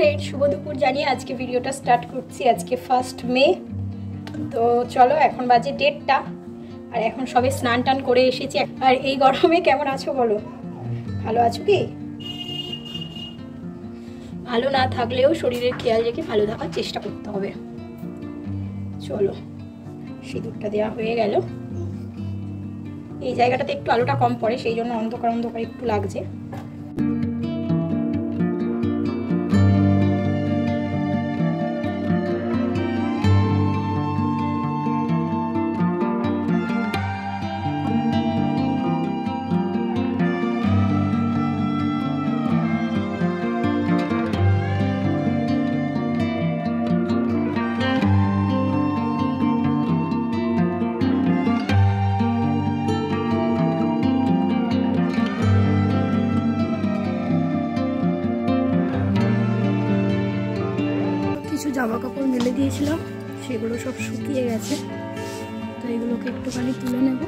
Friend, শুভ দুপুর জানিয়ে আজকে ভিডিওটা স্টার্ট করছি। আজকে 1 মে। তো চলো, এখন বাজে 1:30টা আর এখন সবে স্নান টান করে এসেছি। আর এই গরমে কেমন আছো বলো? ভালো আছো কি? ভালো না থাকলেও শরীরের খেয়াল রেখে ভালো থাকার চেষ্টা করতে হবে। চলো, সিঁদুরটা দেওয়া হয়ে গেল। এই জায়গাটাতে একটু আলোটা কম পড়ে, সেই জন্য অন্ধকার অন্ধকার একটু লাগছে। জামা কাপড় মেলে দিয়েছিলাম, সেগুলো সব শুকিয়ে গেছে। তো এগুলোকে একটুখানি তুলে নেব।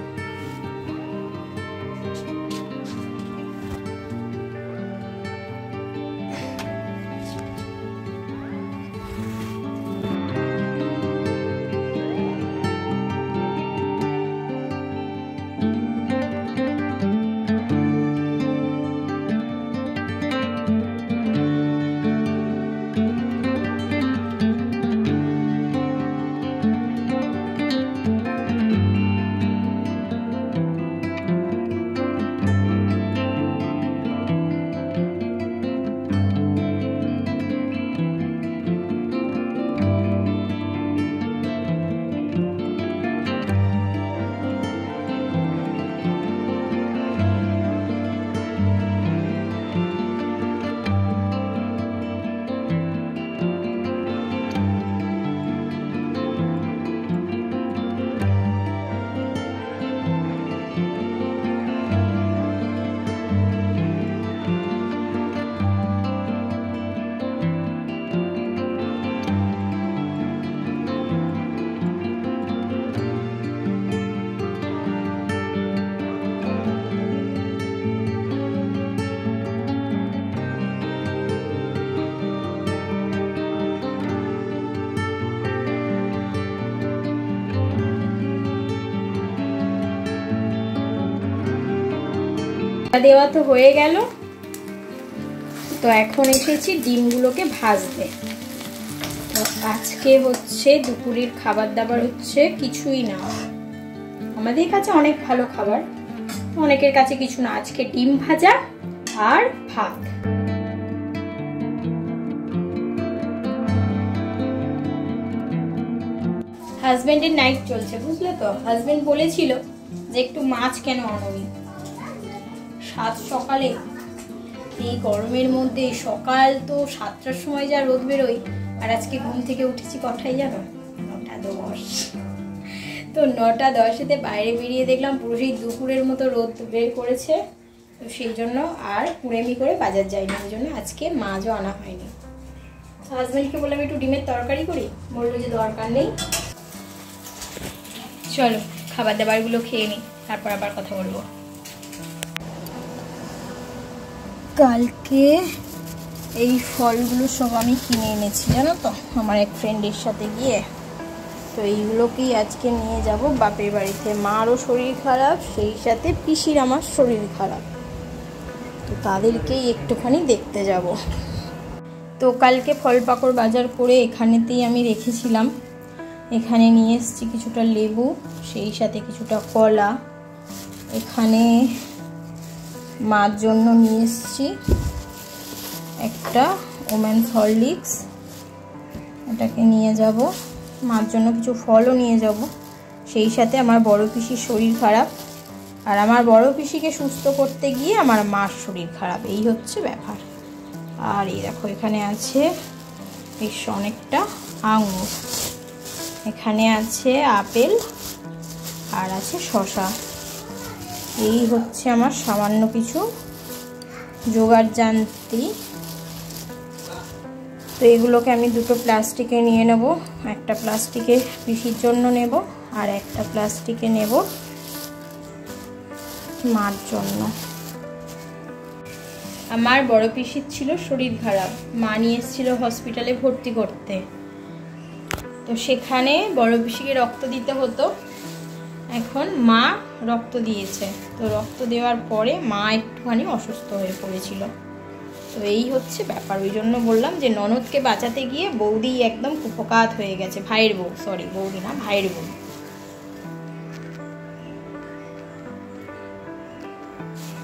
দেওয়া তো হয়ে গেল। তো এখন এসেছি ডিমগুলোকে ভাজতে। তো আজকে হচ্ছে দুপুরের খাবার দাবার হচ্ছে কিছুই না। আমাদের কাছে অনেক ভালো খাবার, অনেকের কাছে কিছু না। আজকে ডিম ভাজা আর ভাত। হাজবেন্ডের নাইট চলছে, বুঝলে তো। হাজবেন্ড বলেছিল যে একটু মাছ কেন আনোনি। সাত সকালে এই গরমের মধ্যে, সকাল তো 7টার সময় যা রোদ বেরোয়, আর আজকে ঘুম থেকে উঠেছি কটাই জানো? 9:10। তো 9:10-এতে বাইরে বেরিয়ে দেখলাম পুরো সেই দুপুরের মতো রোদ বের করেছে। তো সেই জন্য আর কুড়েমি করে বাজার যাইনি, ওই জন্য আজকে মাছও আনা হয়নি। হাজব্যান্ডকে বললাম একটু ডিমের তরকারি করি, বললো যে দরকার নেই। চলো খাবার দাবারগুলো খেয়ে নিই, তারপর আবার কথা বলবো। কালকে এই ফলগুলো সব আমি কিনে এনেছি, জানো তো, আমার এক ফ্রেন্ডের সাথে গিয়ে। তো এইগুলোকেই আজকে নিয়ে যাব বাপের বাড়িতে। মারও শরীর খারাপ, সেই সাথে পিসির আমার শরীর খারাপ। তো তাদেরকেই একটুখানি দেখতে যাব। তো কালকে ফল পাকড় বাজার করে এখানেতেই আমি রেখেছিলাম। এখানে নিয়ে এসেছি কিছুটা লেবু, সেই সাথে কিছুটা কলা। এখানে মার জন্য নিয়ে এসেছি একটা ওমেন্স হরলিক্স, এটাকে নিয়ে যাব। মার জন্য কিছু ফলও নিয়ে যাব। সেই সাথে আমার বড় পিসির শরীর খারাপ, আর আমার বড় পিসিকে সুস্থ করতে গিয়ে আমার মার শরীর খারাপ, এই হচ্ছে ব্যাপার। আর এই দেখো, এখানে আছে বেশ অনেকটা আঙুর, এখানে আছে আপেল, আর আছে শসা। এই হচ্ছে আমার সামান্য কিছু জোগাড় জানতি। তো এগুলোকে আমি দুটো প্লাস্টিকে নিয়ে নেব। একটা প্লাস্টিকে পিসির জন্য নেব, আর একটা প্লাস্টিকে নেব মার জন্য। আমার বড় পিসির ছিল শরীর খারাপ, মা নিয়ে এসেছিল হসপিটালে ভর্তি করতে। তো সেখানে বড় পিসিকে রক্ত দিতে হতো। এখন মা রক্ত দিয়েছে, তো রক্ত দেওয়ার পরে মা একটুখানি অসুস্থ হয়ে পড়েছিল। তো এই হচ্ছে ব্যাপার, ওই জন্য বললাম যে ননদকে বাঁচাতে গিয়ে বৌদি একদম কুপকাত হয়ে গেছে। ভাইয়ের বউ, সরি বৌদি না, ভাইয়ের বউ।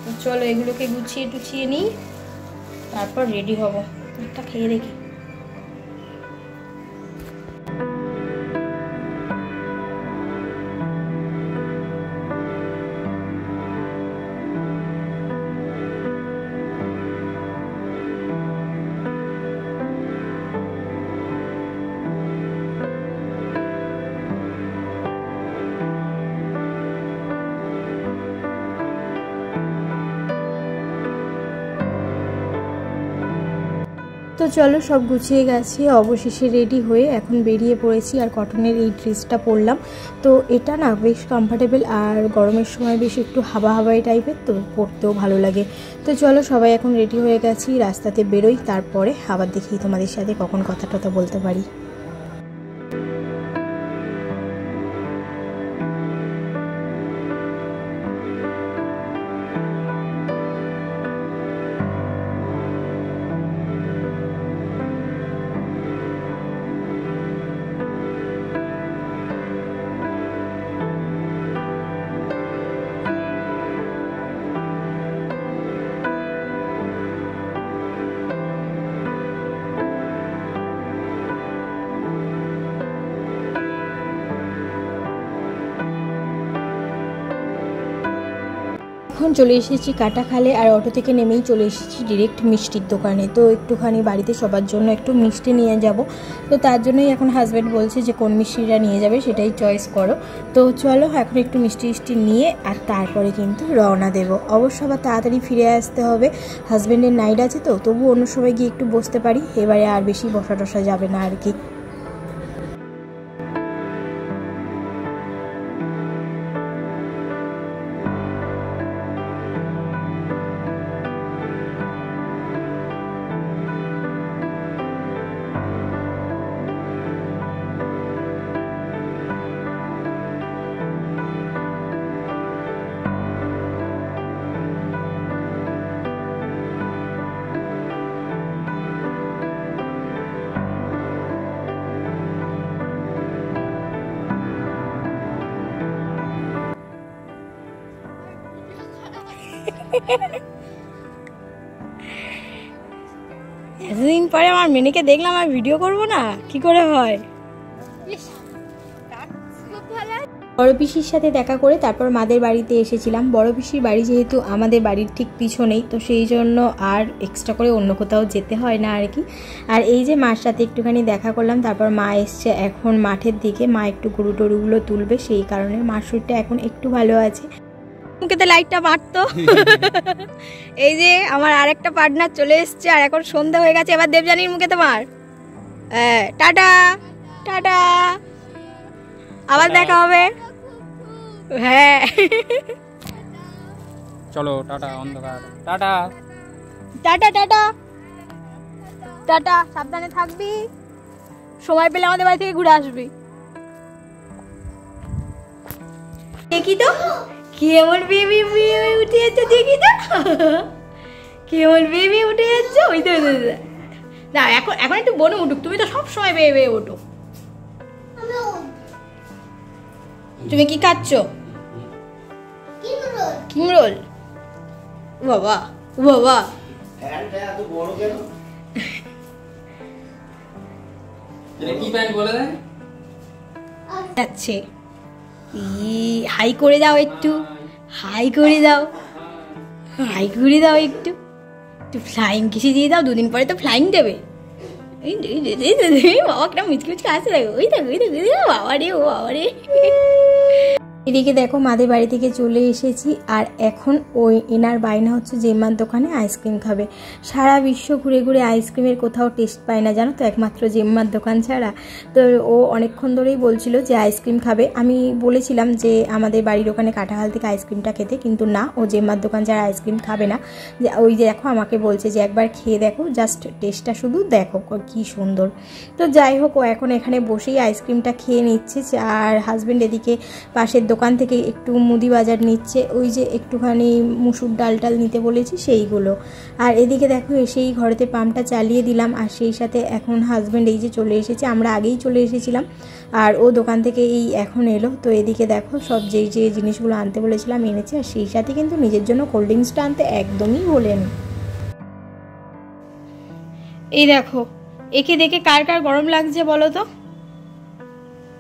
তো চলো এগুলোকে গুছিয়ে টুছিয়ে নিই, তারপর রেডি হব। একটা খেয়ে দেখি। তো চলো সব গুছিয়ে গেছি, অবশেষে রেডি হয়ে এখন বেরিয়ে পড়েছি। আর কটনের এই ড্রেসটা পরলাম, তো এটা না বেশ কমফোর্টেবল, আর গরমের সময় বেশ একটু হাওয়া হাওয়াই টাইপের, তো পরতেও ভালো লাগে। তো চলো সবাই এখন রেডি হয়ে গেছি, রাস্তাতে বেরোই, তারপরে আবার দেখি তোমাদের সাথে কখন কথা টথা বলতে পারি। এখন চলে এসেছি কাটাখালে, আর অটো থেকে নেমেই চলে এসেছি ডিরেক্ট মিষ্টির দোকানে। তো একটুখানি বাড়িতে সবার জন্য একটু মিষ্টি নিয়ে যাব, তো তার জন্যই এখন হাজব্যান্ড বলছে যে কোন মিষ্টিটা নিয়ে যাবে সেটাই চয়েস করো। তো চলো এখন একটু মিষ্টি নিয়ে আর তারপরে কিন্তু রওনা দেব। অবশ্য আবার তাড়াতাড়ি ফিরে আসতে হবে, হাজব্যান্ডের নাইট আছে, তো তবু অন্য সময় গিয়ে একটু বসতে পারি, এবারে আর বেশি বসা টসা যাবে না আর কি। এতদিন পরে আমার মেনেকে দেখলাম, আর ভিডিও করব না, কি করে হয়। বড় পিসির সাথে দেখা করে তারপর মাদের বাড়িতে এসেছিলাম। বড় পিসির বাড়ি যেহেতু আমাদের বাড়ির ঠিক পিছনেই, তো সেই জন্য আর এক্সট্রা করে অন্য কোথাও যেতে হয় না আর কি। আর এই যে মার সাথে একটুখানি দেখা করলাম, তারপর মা এসছে এখন মাঠের দিকে, মা একটু গরু টরুগুলো তুলবে, সেই কারণে মার শরীরটা এখন একটু ভালো আছে। মুখেতে লাইটটা মারতো। এই যে আমার আরেকটা পার্টনার চলে এসছে, আর এখন সন্ধ্যা হয়ে গেছে, এবার দেবযানীর মুখেতে মার। টাটা টাটা, আবার দেখা হবে। হ্যাঁ চলো টাটা, অন্ধকার টাটা টাটা টাটা টাটা, সাবধানে থাকবি, সময় পেলে আমাদের বাড়ি থেকে ঘুরে আসবি। দেখি তো কেমন বেবি উঠে যাচ্ছে, দেখি তো কেমন বেবি উঠে যাচ্ছে। ওই তো না, এখন এখন একটু বনে উঠুক, তুমি তো সব সময় বেয়ে বেয়ে ওঠো। তুমি কি খাচ্ছ? কিমরোল। বাবা বাবা, যাচ্ছে। হাই করে দাও একটু, হাই করে দাও, হাই করে দাও একটু, একটু ফ্লাইং কিসে দিয়ে দাও, দুদিন পরে তো ফ্লাইং দেবে। বাবা কিরম মিচকি মিচকি আসছে, দেখো ওই দেখো ওই দেখো, বাবা রে ও বাবা রে। এদিকে দেখো মাদের বাড়ি থেকে চলে এসেছি, আর এখন ওই এনার বায়না হচ্ছে জেম্মার দোকানে আইসক্রিম খাবে। সারা বিশ্ব ঘুরে ঘুরে আইসক্রিমের কোথাও টেস্ট পায় না জানো তো, একমাত্র জেম্মার দোকান ছাড়া। তো ও অনেকক্ষণ ধরেই বলছিল যে আইসক্রিম খাবে। আমি বলেছিলাম যে আমাদের বাড়ির ওখানে কাঁঠাল থেকে আইসক্রিমটা খেতে, কিন্তু না, ও জেম্মার দোকান ছাড়া আইসক্রিম খাবে না। যে ওই যে দেখো আমাকে বলছে যে একবার খেয়ে দেখো, জাস্ট টেস্টটা শুধু দেখো কি সুন্দর। তো যাই হোক, ও এখন এখানে বসেই আইসক্রিমটা খেয়ে নিচ্ছে, আর হাজব্যান্ড এদিকে পাশের দোকান থেকে একটু মুদি বাজার নিচ্ছে, ওই যে একটুখানি মুসুর ডাল টাল নিতে বলেছি সেইগুলো। আর এদিকে দেখো এসেই ঘরেতে পাম্পটা চালিয়ে দিলাম, আর সেই সাথে এখন হাজব্যান্ড এই যে চলে এসেছে, আমরা আগেই চলে এসেছিলাম, আর ও দোকান থেকে এই এখন এলো। তো এদিকে দেখো সব যেই যে জিনিসগুলো আনতে বলেছিলাম এনেছে, আর সেই সাথে কিন্তু নিজের জন্য কোল্ড ড্রিঙ্কসটা আনতে একদমই ভোলেনি। এই দেখো, একে দেখে কার কার গরম লাগছে বলো তো?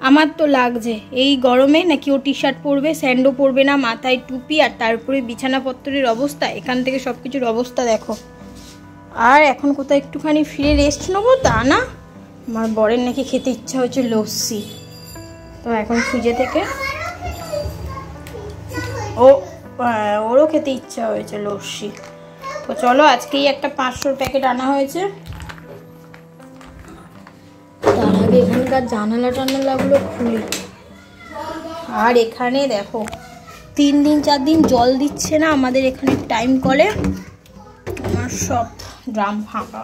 আমার তো লাগছে। এই গরমে নাকি ও টি শার্ট পরবে, স্যান্ডো পরবে না, মাথায় টুপি, আর তারপরে বিছানাপত্রের অবস্থা, এখান থেকে সব কিছুর অবস্থা দেখো। আর এখন কোথাও একটুখানি ফিরে রেস্ট নেবো তা না, আমার বরের নাকি খেতে ইচ্ছা হয়েছে লস্যি। তো এখন ফ্রিজে থেকে ওরও খেতে ইচ্ছা হয়েছে লস্যি। তো চলো, আজকেই একটা 500 প্যাকেট আনা হয়েছে। তার আগে এখানকার জানালা টানালাগুলো খুলি। আর এখানে দেখো 3 দিন 4 দিন জল দিচ্ছে না আমাদের এখানে টাইম কলে, আমার সব ড্রাম ফাঁকা।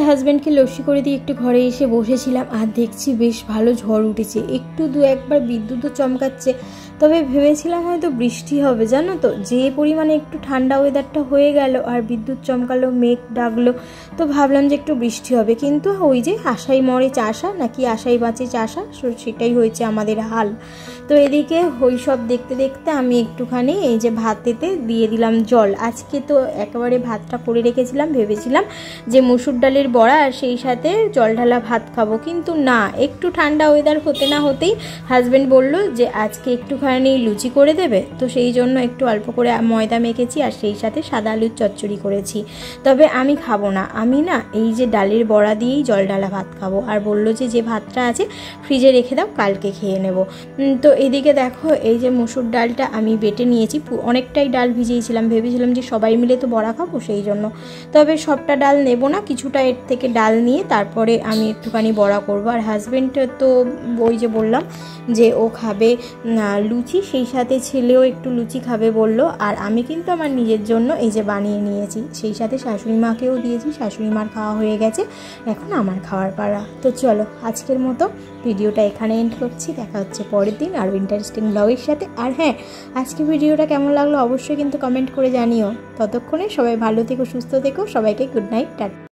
হাজব্যান্ডকে লস্যি করে দিয়ে একটু ঘরে এসে বসেছিলাম, আর দেখছি বেশ ভালো ঝড় উঠেছে, একটু দু একবার বিদ্যুৎও চমকাচ্ছে। তবে ভেবেছিলাম হয়তো বৃষ্টি হবে জানো তো, যে পরিমাণে একটু ঠান্ডা ওয়েদারটা হয়ে গেল আর বিদ্যুৎ চমকালো, মেঘ ডাকলো, তো ভাবলাম যে একটু বৃষ্টি হবে, কিন্তু ওই যে আশাই মরে চাষা নাকি আশাই বাঁচে চাষা, সেটাই হয়েছে আমাদের হাল। তো এদিকে ওই সব দেখতে দেখতে আমি একটুখানি এই যে ভাতেতে দিয়ে দিলাম জল। আজকে তো একেবারে ভাতটা করে রেখেছিলাম, ভেবেছিলাম যে মুসুর ডালের বড়া আর সেই সাথে জল ঢালা ভাত খাবো, কিন্তু না, একটু ঠান্ডা ওয়েদার হতে না হতেই হাজব্যান্ড বলল যে আজকে একটুখানি লুচি করে দেবে। তো সেই জন্য একটু অল্প করে ময়দা মেখেছি, আর সেই সাথে সাদা আলুর চচ্চড়ি করেছি। তবে আমি খাবো না, আমি না এই যে ডালের বড়া দিয়েই জল ঢালা ভাত খাবো। আর বললো যে ভাতটা আছে ফ্রিজে রেখে দাও, কালকে খেয়ে নেব। তো এদিকে দেখো এই যে মুসুর ডালটা আমি বেটে নিয়েছি, অনেকটাই ডাল ভিজিয়েছিলাম, ভেবেছিলাম যে সবাই মিলে তো বড়া খাবো সেই জন্য। তবে সবটা ডাল নেব না, কিছুটা এর থেকে ডাল নিয়ে তারপরে আমি একটুখানি বড়া করব। আর হাজব্যান্ড তো ওই যে বললাম যে ও খাবে লুচি, সেই সাথে ছেলেও একটু লুচি খাবে বলল। আর আমি কিন্তু আমার নিজের জন্য এই যে বানিয়ে নিয়েছি, সেই সাথে শাশুড়ি মাকেও দিয়েছি, শাশুড়ি মার খাওয়া হয়ে গেছে, এখন আমার খাওয়ার পালা। তো চলো আজকের মতো ভিডিওটা এখানে এন্ড করছি, দেখা হচ্ছে পরের দিন আরও ইন্টারেস্টিং ব্লগের সাথে। আর হ্যাঁ, আজকে ভিডিওটা কেমন লাগলো অবশ্যই কিন্তু কমেন্ট করে জানিও। ততক্ষণে সবাই ভালো থেকো, সুস্থ থেকো, সবাইকে গুড নাইট, টাটা।